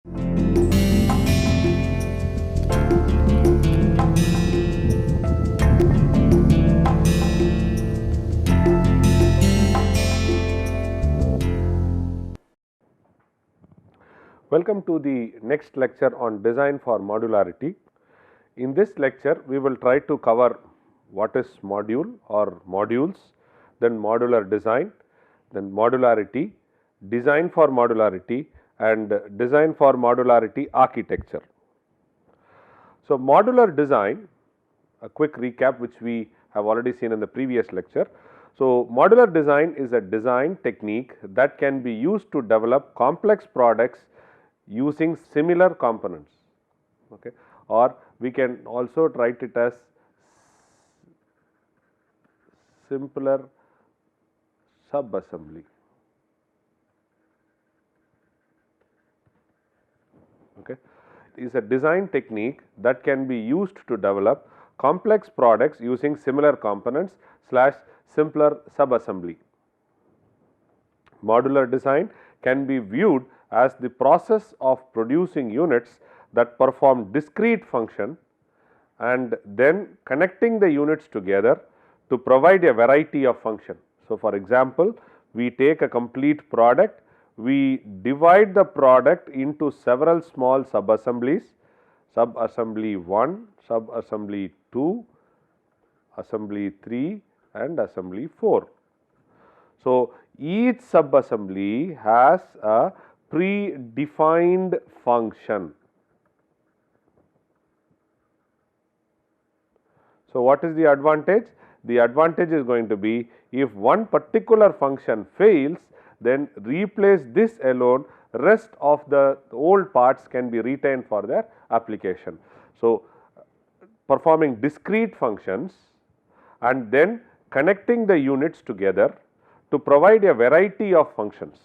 Welcome to the next lecture on design for modularity. In this lecture, we will try to cover what is module or modules, then modular design, then modularity, design for modularity, and design for modularity architecture. So, modular design, a quick recap which we have already seen in the previous lecture. So, modular design is a design technique that can be used to develop complex products using similar components, okay, or we can also write it as simpler subassembly. Okay, it is a design technique that can be used to develop complex products using similar components / simpler subassembly. Modular design can be viewed as the process of producing units that perform discrete function and then connecting the units together to provide a variety of function. So, for example, we take a complete product, we divide the product into several small subassemblies, subassembly 1, subassembly 2, assembly 3 and assembly 4. So, each subassembly has a predefined function. So, what is the advantage? The advantage is going to be if one particular function fails, then replace this alone, rest of the old parts can be retained for their application. So, performing discrete functions and then connecting the units together to provide a variety of functions.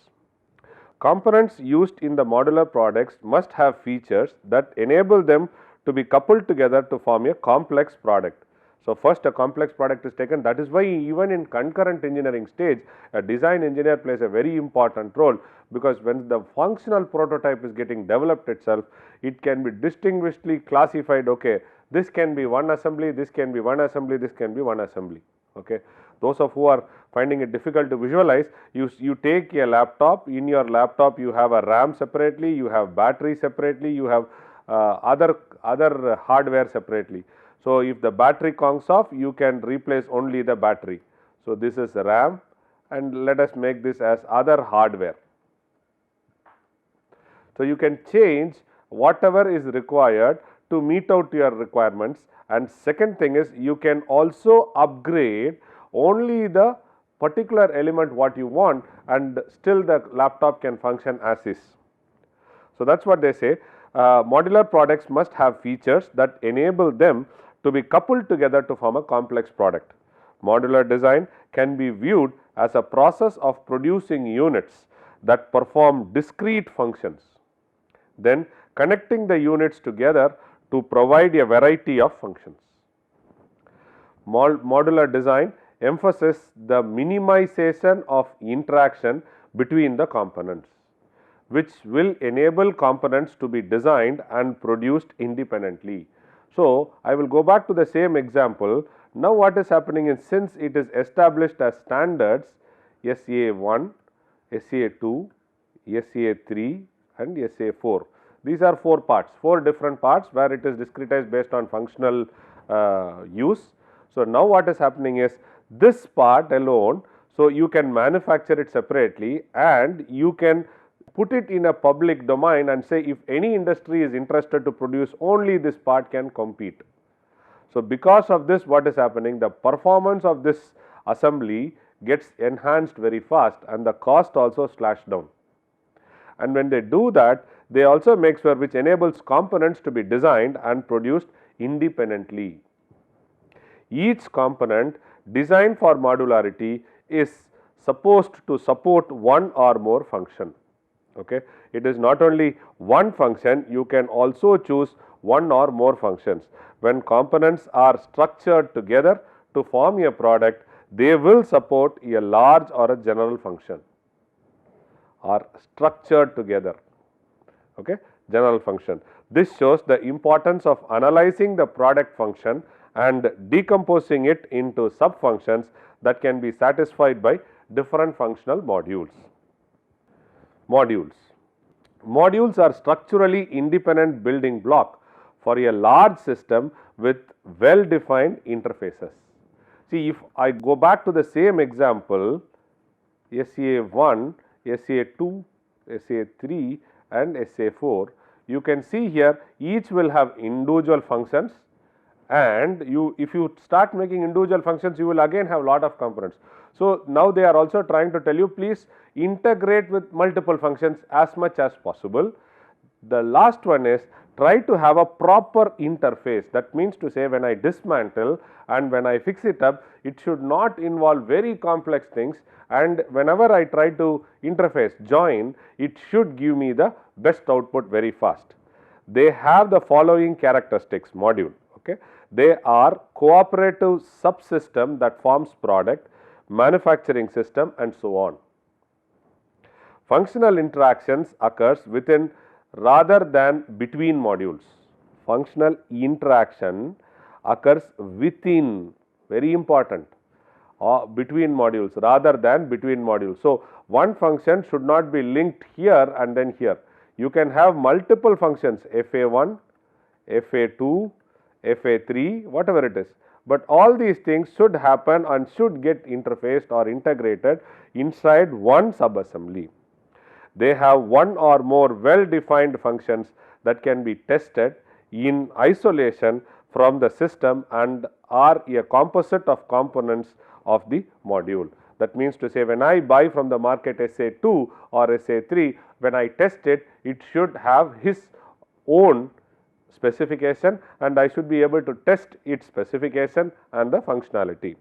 Components used in the modular products must have features that enable them to be coupled together to form a complex product. So, first a complex product is taken, that is why even in concurrent engineering stage a design engineer plays a very important role, because when the functional prototype is getting developed itself, it can be distinguishedly classified, okay, this can be one assembly, this can be one assembly, this can be one assembly. Okay. Those of who are finding it difficult to visualize, you take a laptop, in your laptop you have a RAM separately, you have battery separately, you have other hardware separately. So, if the battery conks off, you can replace only the battery. So, this is RAM and let us make this as other hardware. So, you can change whatever is required to meet out your requirements, and second thing is you can also upgrade only the particular element what you want and still the laptop can function as is. So, that is what they say, modular products must have features that enable them to be coupled together to form a complex product. Modular design can be viewed as a process of producing units that perform discrete functions, then connecting the units together to provide a variety of functions. Modular design emphasizes the minimization of interaction between the components, which will enable components to be designed and produced independently. So, I will go back to the same example. Now, what is happening is, since it is established as standards SA1, SA2, SA3 and SA4. These are 4 parts, 4 different parts where it is discretized based on functional use. So, now what is happening is this part alone, so you can manufacture it separately and you can put it in a public domain and say if any industry is interested to produce only this part can compete. So, because of this, what is happening, the performance of this assembly gets enhanced very fast and the cost also slashed down. And when they do that, they also make sure, which enables components to be designed and produced independently. Each component designed for modularity is supposed to support one or more function. Okay. It is not only one function, you can also choose one or more functions. When components are structured together to form a product, they will support a large or a general function or structured together. okay, general function. This shows the importance of analyzing the product function and decomposing it into sub functions that can be satisfied by different functional modules. Modules are structurally independent building block for a large system with well defined interfaces. See, if I go back to the same example, SA1, SA2, SA3 and SA4, you can see here each will have individual functions, and if you start making individual functions, you will again have lot of components. So, now they are also trying to tell you, please integrate with multiple functions as much as possible. The last one is try to have a proper interface. That means to say, when I dismantle and when I fix it up, it should not involve very complex things, and whenever I try to interface join, it should give me the best output very fast. They have the following characteristics module. Okay. They are cooperative subsystem that forms product, manufacturing system and so on. Functional interactions occurs within rather than between modules. Functional interaction occurs within, very important, between modules rather than between modules. So, one function should not be linked here and then here. You can have multiple functions FA1, FA2, FA3, whatever it is, but all these things should happen and should get interfaced or integrated inside one subassembly. They have one or more well defined functions that can be tested in isolation from the system and are a composite of components of the module. That means to say, when I buy from the market SA2 or SA3, when I test it, it should have his own specification and I should be able to test its specification and the functionality.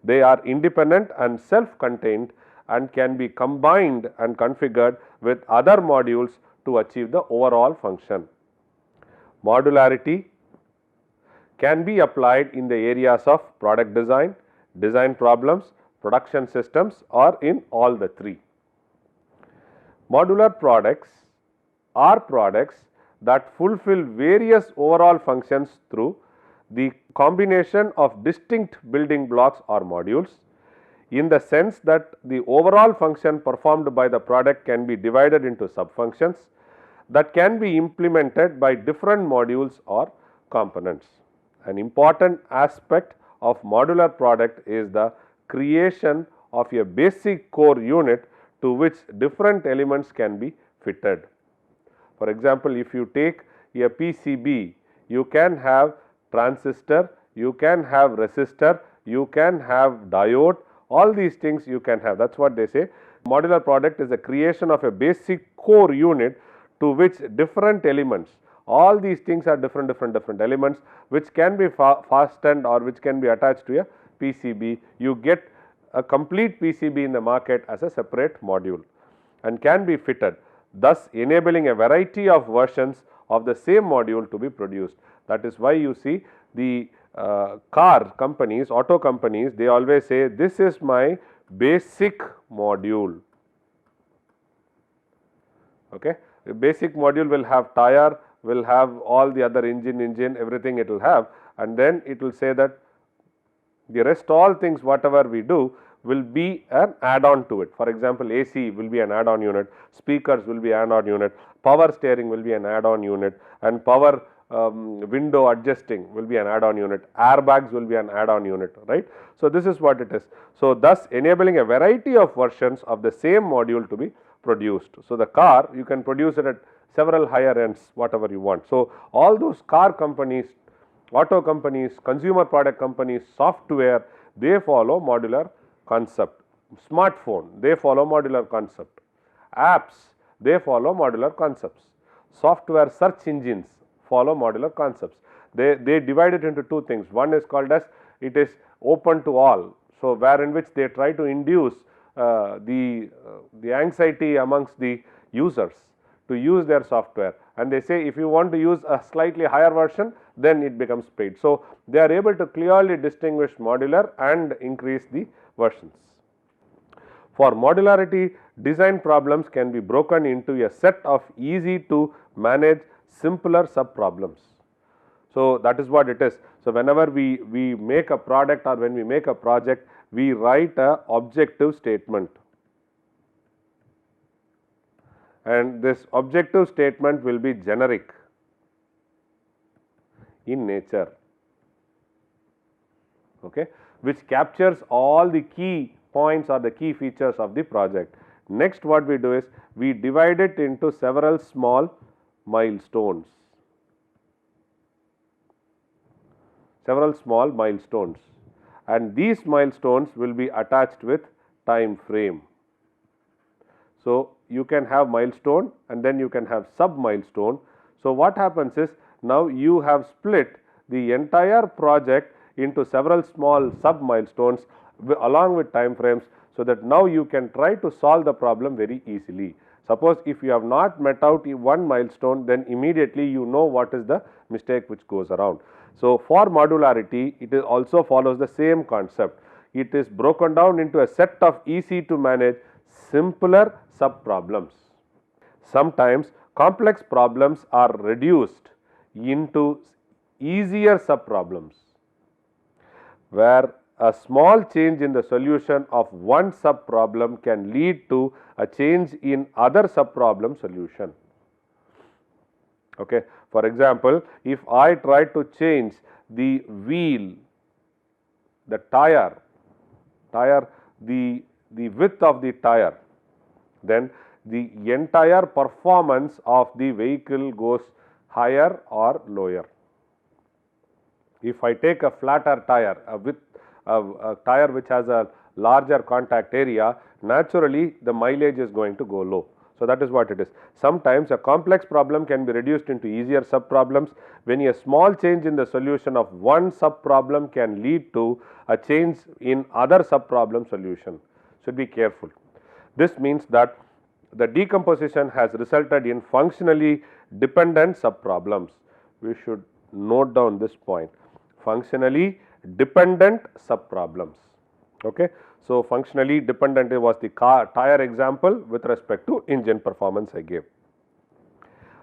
They are independent and self-contained and can be combined and configured with other modules to achieve the overall function. Modularity can be applied in the areas of product design, design problems, production systems, or in all the three. Modular products are products that fulfill various overall functions through the combination of distinct building blocks or modules, in the sense that the overall function performed by the product can be divided into sub-functions that can be implemented by different modules or components. An important aspect of modular product is the creation of a basic core unit to which different elements can be fitted. For example, if you take a PCB, you can have transistor, you can have resistor, you can have diode, all these things you can have. That is what they say. Modular product is a creation of a basic core unit to which different elements, all these things are different elements which can be fastened or which can be attached to a PCB. You get a complete PCB in the market as a separate module and can be fitted, thus enabling a variety of versions of the same module to be produced. That is why you see the car companies, auto companies, they always say this is my basic module. Okay. The basic module will have tire, will have all the other engine, everything it will have, and then it will say that the rest all things whatever we do will be an add-on to it. For example, AC will be an add-on unit, speakers will be an add-on unit, power steering will be an add-on unit, and power window adjusting will be an add-on unit, airbags will be an add-on unit, right. So, this is what it is. So, thus enabling a variety of versions of the same module to be produced. So, the car you can produce it at several higher ends whatever you want. So, all those car companies, auto companies, consumer product companies, software, they follow modular concept. Smartphone, they follow modular concept. Apps, they follow modular concepts. Software search engines follow modular concepts. They divide it into two things. One is called as it is open to all. So, where in which they try to induce the anxiety amongst the users to use their software, and they say if you want to use a slightly higher version, then it becomes paid. So, they are able to clearly distinguish modular and increase the versions. For modularity, design problems can be broken into a set of easy to manage simpler sub problems. So, that is what it is. So, whenever we make a product or when we make a project, we write a objective statement, and this objective statement will be generic in nature, okay, which captures all the key points or the key features of the project. Next, what we do is we divide it into several small milestones. And these milestones will be attached with time frame. So, you can have milestone and then you can have sub milestone. So, what happens is now you have split the entire project into several small sub milestones along with time frames, so that now you can try to solve the problem very easily. Suppose if you have not met out one milestone, then immediately you know what is the mistake which goes around. So, for modularity, it is also follows the same concept. It is broken down into a set of easy to manage simpler sub problems. Sometimes complex problems are reduced into easier sub problems, where a small change in the solution of one sub problem can lead to a change in other sub problem solution. Okay. For example, if I try to change the wheel, the tire, the width of the tire, then the entire performance of the vehicle goes higher or lower. If I take a flatter tire, a tire which has a larger contact area, naturally the mileage is going to go low. So, that is what it is. Sometimes a complex problem can be reduced into easier sub problems when a small change in the solution of one sub problem can lead to a change in other sub problem solution. Should be careful. This means that the decomposition has resulted in functionally dependent sub problems. We should note down this point, functionally dependent sub problems. Okay. So, functionally dependent was the tire example with respect to engine performance I gave.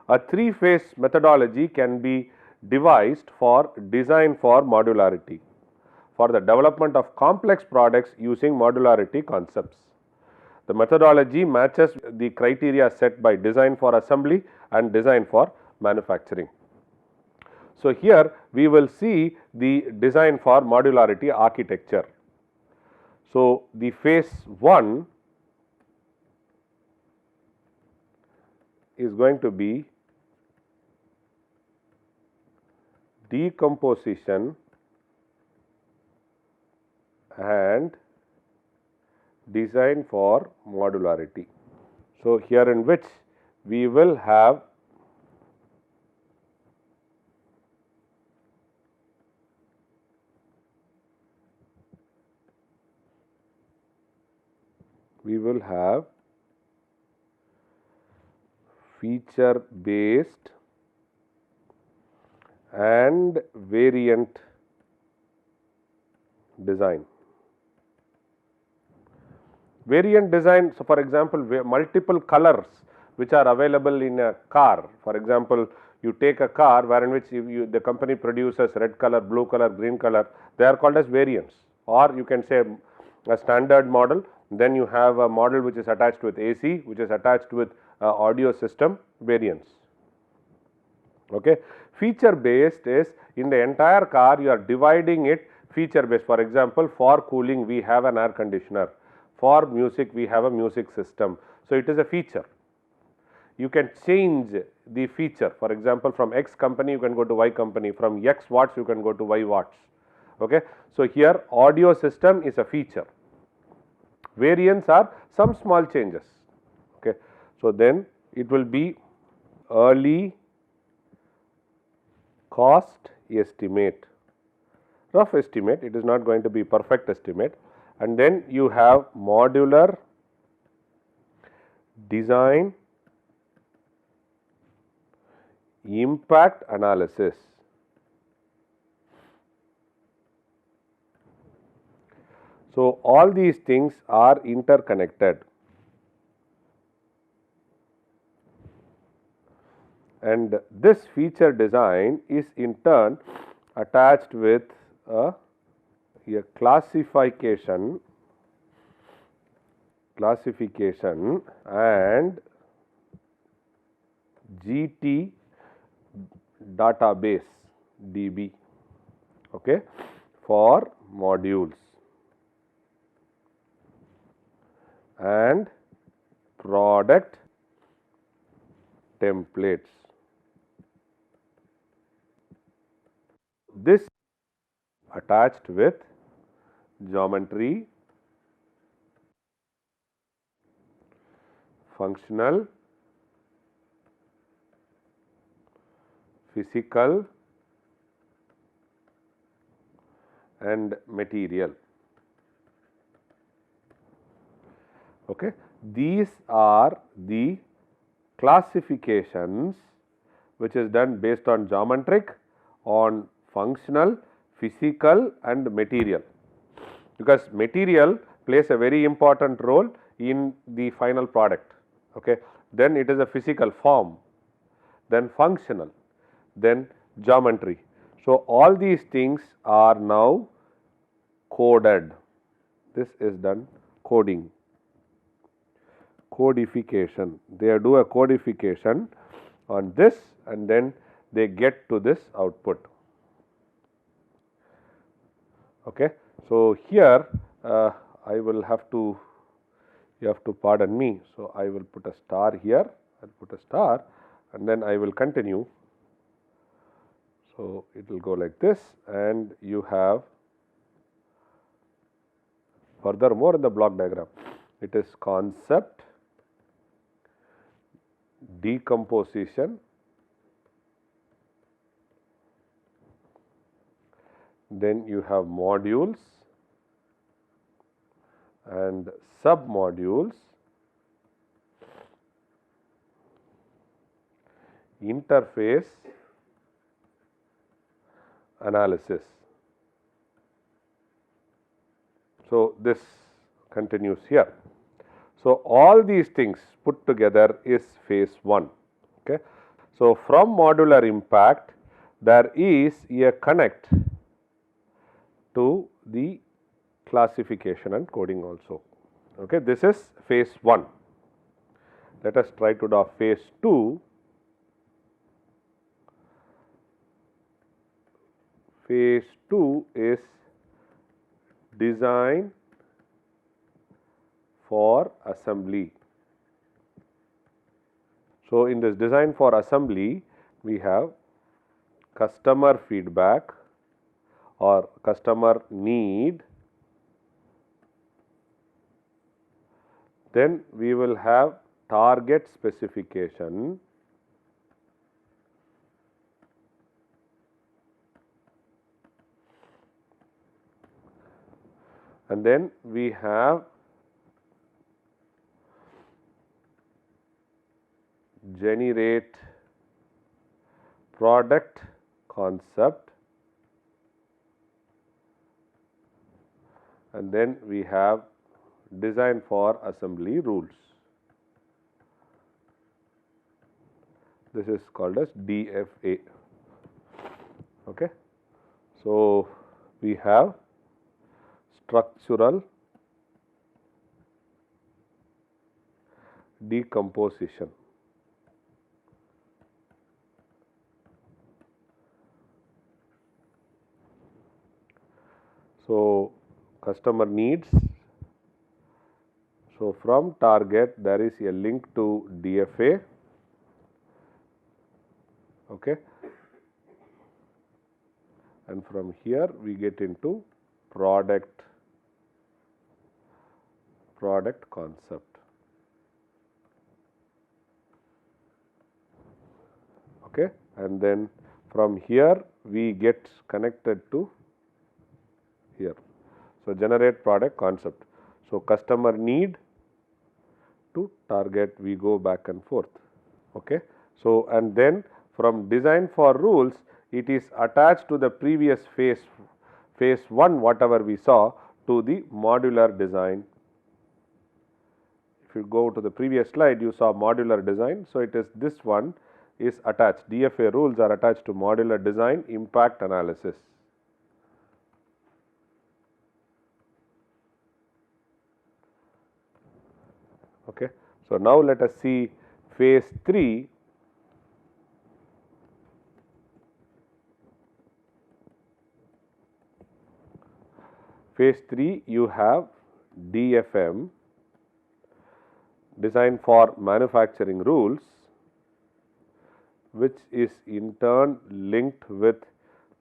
A three-phase methodology can be devised for design for modularity for the development of complex products using modularity concepts. The methodology matches the criteria set by design for assembly and design for manufacturing. So, here we will see the design for modularity architecture. So, the phase 1 is going to be decomposition and design for modularity. So, here in which we will have feature based and variant design. Variant design, so for example, multiple colors which are available in a car. For example, you take a car wherein which the company produces red color, blue color, green color, they are called as variants. Or you can say a standard model, then you have a model which is attached with AC, which is attached with audio system, variants. Okay. Feature based is in the entire car you are dividing it feature based. For example, for cooling we have an air conditioner, for music we have a music system. So, it is a feature. You can change the feature, for example, from X company you can go to Y company, from X watts you can go to Y watts. Okay. So, here audio system is a feature, variants are some small changes. Okay. So, then it will be early cost estimate, rough estimate, it is not going to be perfect estimate, and then you have modular design impact analysis. So, all these things are interconnected, and this feature design is in turn attached with a classification and GT database DB, okay, for modules and product templates. This attached with geometry, functional, physical and material. Okay. These are the classifications which is done based on geometric, on functional, physical and material, because material plays a very important role in the final product. Okay. Then it is a physical form, then functional, then geometry. So, all these things are now coded. This is done coding, codification. They do a codification on this and then they get to this output. Okay. So, here I will have to, you have to pardon me. So, I will put a star here, I will put a star and then I will continue. So, it will go like this and you have furthermore in the block diagram, it is concept, decomposition, then you have modules and submodules, interface, analysis. So, this continues here. So, all these things put together is phase 1. Okay. So, from modular impact there is a connect to the classification and coding also. Okay. This is phase 1. Let us try to do phase 2. Phase 2 is design for assembly. So, in this design for assembly we have customer feedback or customer need, then we will have target specification, and then we have generate product concept, and then we have design for assembly rules. This is called as DFA. Okay. So, we have structural decomposition. So, customer needs. So, from target there is a link to DFA. Okay. And from here we get into product concept. Okay. And then from here we get connected to here. So, generate product concept. So, customer need to target we go back and forth. Okay. So, and then from design for rules it is attached to the previous phase 1 whatever we saw to the modular design. If you go to the previous slide, you saw modular design. So, it is this one is attached, DFA rules are attached to modular design impact analysis. Okay. So, now let us see phase 3. Phase 3, you have DFM, design for manufacturing rules, which is in turn linked with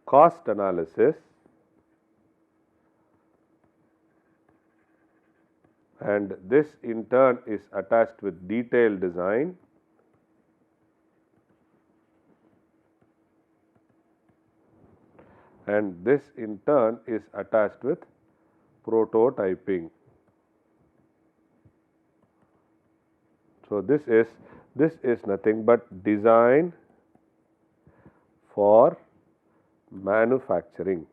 cost analysis and this in turn is attached with detailed design and this in turn is attached with prototyping. So, this is nothing but design for manufacturing.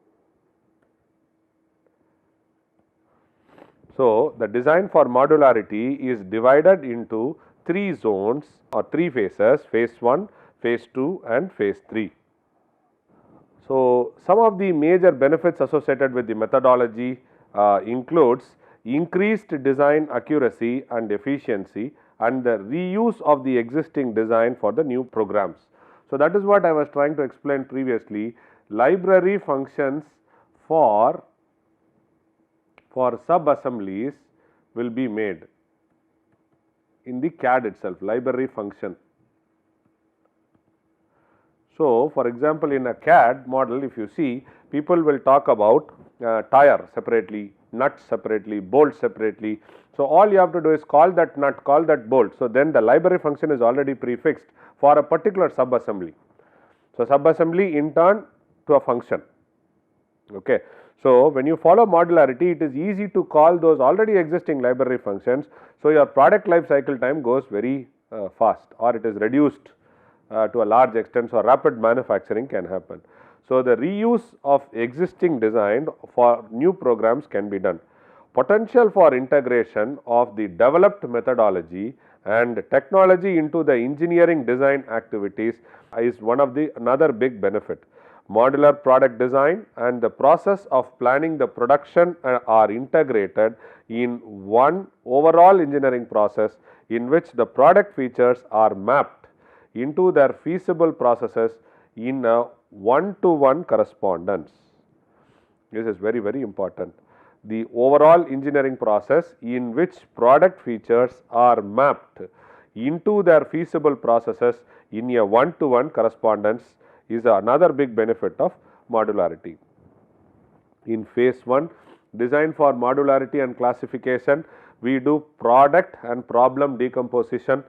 So, the design for modularity is divided into 3 zones or 3 phases, phase 1, phase 2 and phase 3. So, some of the major benefits associated with the methodology includes increased design accuracy and efficiency and the reuse of the existing design for the new programs. So, that is what I was trying to explain previously. Library functions for sub-assemblies will be made in the CAD itself, library function. So, for example, in a CAD model, if you see, people will talk about tire separately, nut separately, bolt separately. So, all you have to do is call that nut, call that bolt. So, then the library function is already prefixed for a particular sub-assembly. So, sub-assembly in turn to a function. Okay. So, when you follow modularity, it is easy to call those already existing library functions. So, your product life cycle time goes very fast or it is reduced to a large extent, so rapid manufacturing can happen. So, the reuse of existing design for new programs can be done. Potential for integration of the developed methodology and technology into the engineering design activities is another big benefit. Modular product design and the process of planning the production are integrated in one overall engineering process in which the product features are mapped into their feasible processes in a one-to-one correspondence. This is very, very important. The overall engineering process in which product features are mapped into their feasible processes in a one-to-one correspondence is another big benefit of modularity. In phase 1, design for modularity and classification, we do product and problem decomposition,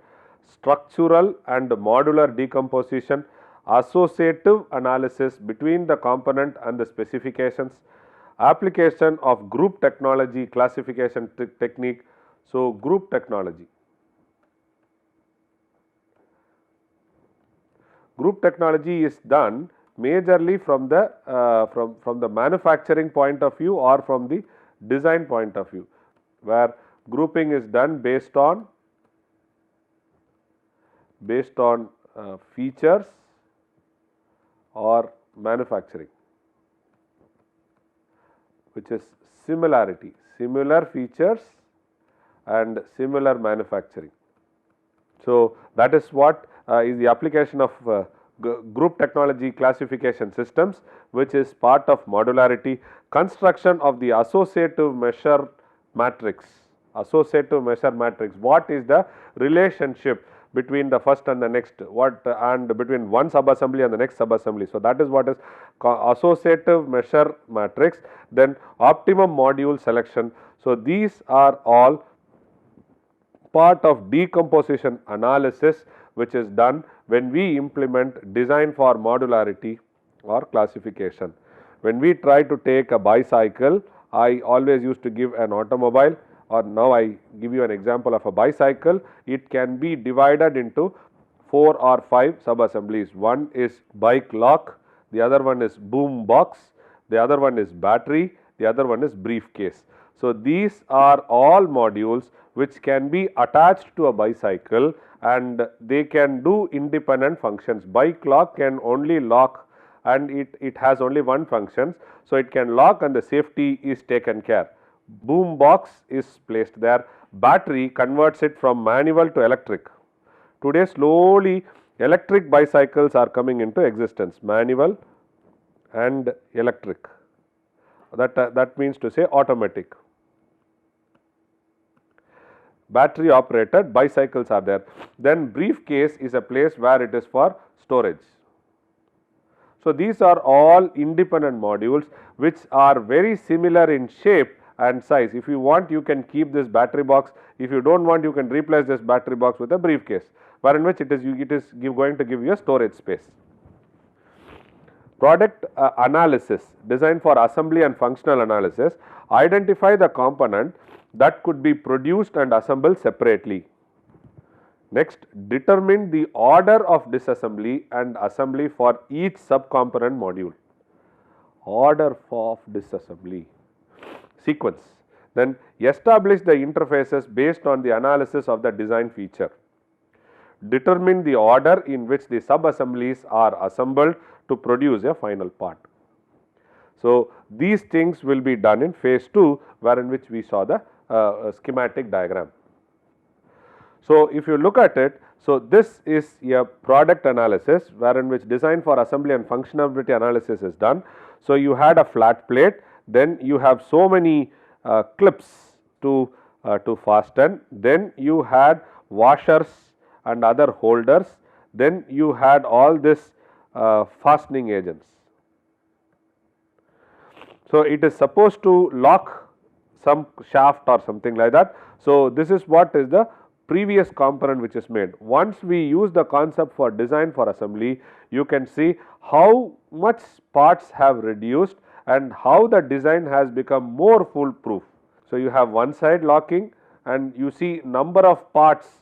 structural and modular decomposition, associative analysis between the component and the specifications, application of group technology classification technique. So, group technology. Group technology is done majorly from the manufacturing point of view or from the design point of view, where grouping is done based on features or manufacturing, which is similarity, similar features and similar manufacturing. So, that is what is the application of group technology classification systems, which is part of modularity. Construction of the associative measure matrix. Associative measure matrix, what is the relationship between the first and the next, and between one sub-assembly and the next sub-assembly. So, that is what is associative measure matrix. Then optimum module selection. So, these are all part of decomposition analysis which is done when we implement design for modularity or classification. When we try to take a bicycle, I always used to give an automobile, or now I give you an example of a bicycle. It can be divided into 4 or 5 sub-assemblies. One is bike lock, the other one is boom box, the other one is battery the other one is briefcase. So, these are all modules which can be attached to a bicycle and they can do independent functions. Bike lock can only lock and it has only one function. So, it can lock and the safety is taken care. Boom box is placed there. Battery converts it from manual to electric. Today slowly electric bicycles are coming into existence, manual and electric. That means to say automatic. Battery operated bicycles are there. Then briefcase is a place where it is for storage. So, these are all independent modules which are very similar in shape and size. If you want, you can keep this battery box. If you do not want, you can replace this battery box with a briefcase, where in which it is going to give you a storage space. Product analysis, designed for assembly and functional analysis. Identify the component that could be produced and assembled separately. Next, determine the order of disassembly and assembly for each subcomponent module. Order of disassembly. Sequence. Then establish the interfaces based on the analysis of the design feature. Determine the order in which the sub-assemblies are assembled to produce a final part. So, these things will be done in phase 2, wherein which we saw the schematic diagram. So, if you look at it, so this is a product analysis, wherein which design for assembly and functionality analysis is done. So, you had a flat plate, then you have so many clips to fasten, then you had washers and other holders, then you had all this fastening agents. So, it is supposed to lock some shaft or something like that. So, this is what is the previous component which is made. Once we use the concept for design for assembly, you can see how much parts have reduced and how the design has become more foolproof. So, you have one side locking and you see number of parts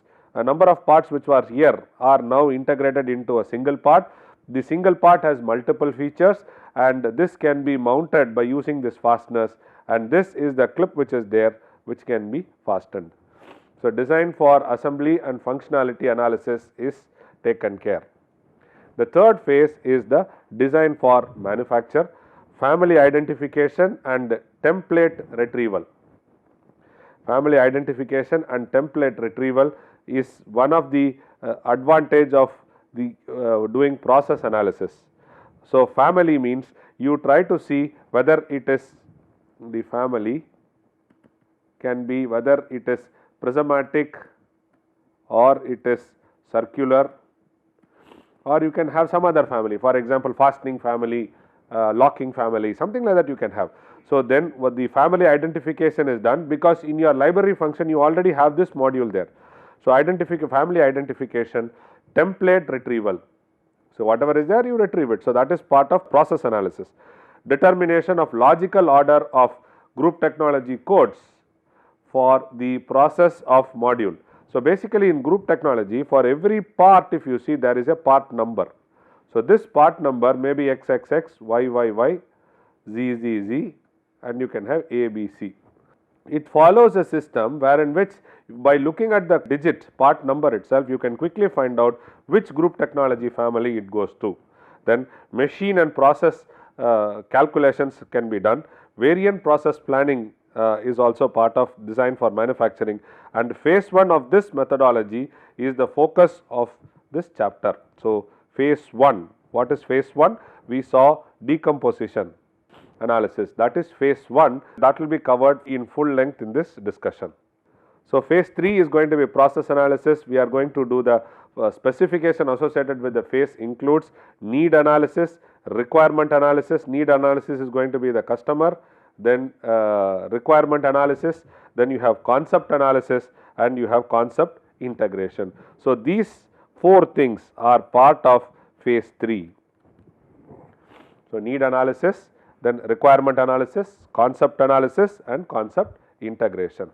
which were here are now integrated into a single part. The single part has multiple features and this can be mounted by using this fasteners, and this is the clip which is there which can be fastened. So, design for assembly and functionality analysis is taken care. The third phase is the design for manufacture, family identification and template retrieval. Family identification and template retrieval is one of the advantage of the doing process analysis. So, family means you try to see whether it is the family can be whether it is prismatic or it is circular, or you can have some other family, for example fastening family, locking family, something like that you can have. So, then what the family identification is done, because in your library function you already have this module there. So, family identification, template retrieval. So, whatever is there you retrieve it. So, that is part of process analysis. Determination of logical order of group technology codes for the process of module. So, basically in group technology, for every part if you see there is a part number. So, this part number may be XXX, YYY, ZZZ and you can have ABC. It follows a system wherein which by looking at the digit part number itself you can quickly find out which group technology family it goes to. Then machine and process calculations can be done. Variant process planning is also part of design for manufacturing, and phase 1 of this methodology is the focus of this chapter. So, phase 1, what is phase 1? We saw decomposition analysis, that is phase 1, that will be covered in full length in this discussion. So, phase 3 is going to be process analysis. We are going to do the specification associated with the phase includes need analysis, requirement analysis. Need analysis is going to be the customer, then requirement analysis, then you have concept analysis and you have concept integration. So, these 4 things are part of phase 3. So, need analysis, then requirement analysis, concept analysis and concept integration.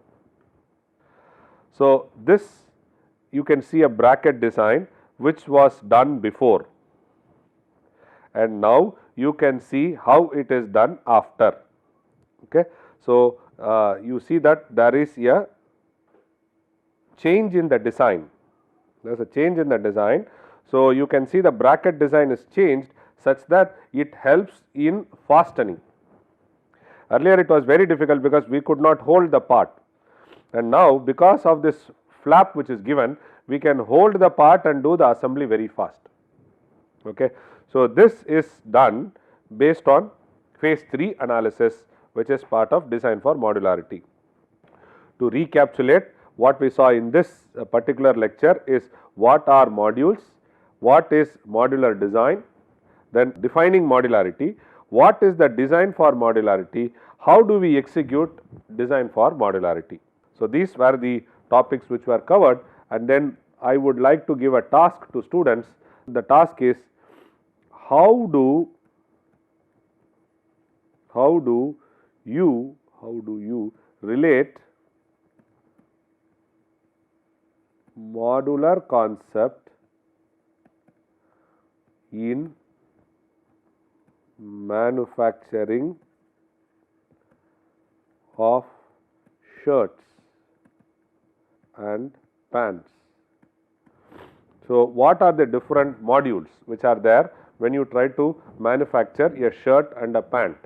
So, this you can see a bracket design which was done before, and now you can see how it is done after. Okay. So, you see that there is a change in the design, there is a change in the design. So, you can see the bracket design is changed such that it helps in fastening. Earlier it was very difficult because we could not hold the part, and now because of this flap which is given, we can hold the part and do the assembly very fast. Okay. So, this is done based on phase 3 analysis, which is part of design for modularity. To recapitulate, what we saw in this particular lecture is what are modules, what is modular design, then defining modularity, what is the design for modularity, how do we execute design for modularity. So, these were the topics which were covered, and then I would like to give a task to students. The task is how do you relate modular concept in manufacturing of shirts and pants. So, what are the different modules which are there when you try to manufacture a shirt and a pant?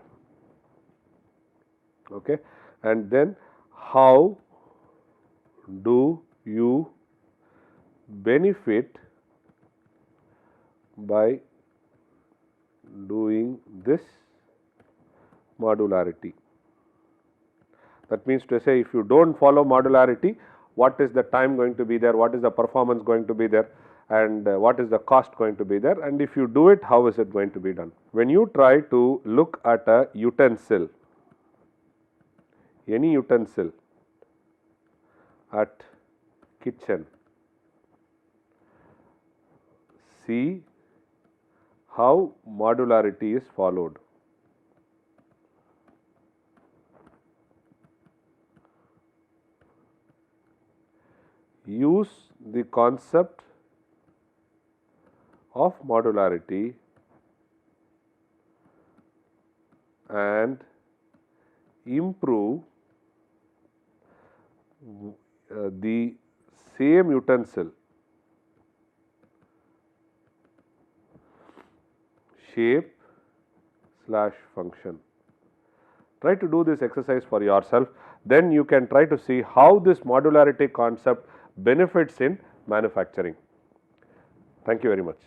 Okay. And then how do you benefit by doing this modularity? That means to say, if you do not follow modularity, what is the time going to be there, what is the performance going to be there, and what is the cost going to be there, and if you do it, how is it going to be done. When you try to look at a utensil, any utensil at kitchen, see how modularity is followed. Use the concept of modularity and improve the same utensil shape / function. Try to do this exercise for yourself, then you can try to see how this modularity concept benefits in manufacturing. Thank you very much.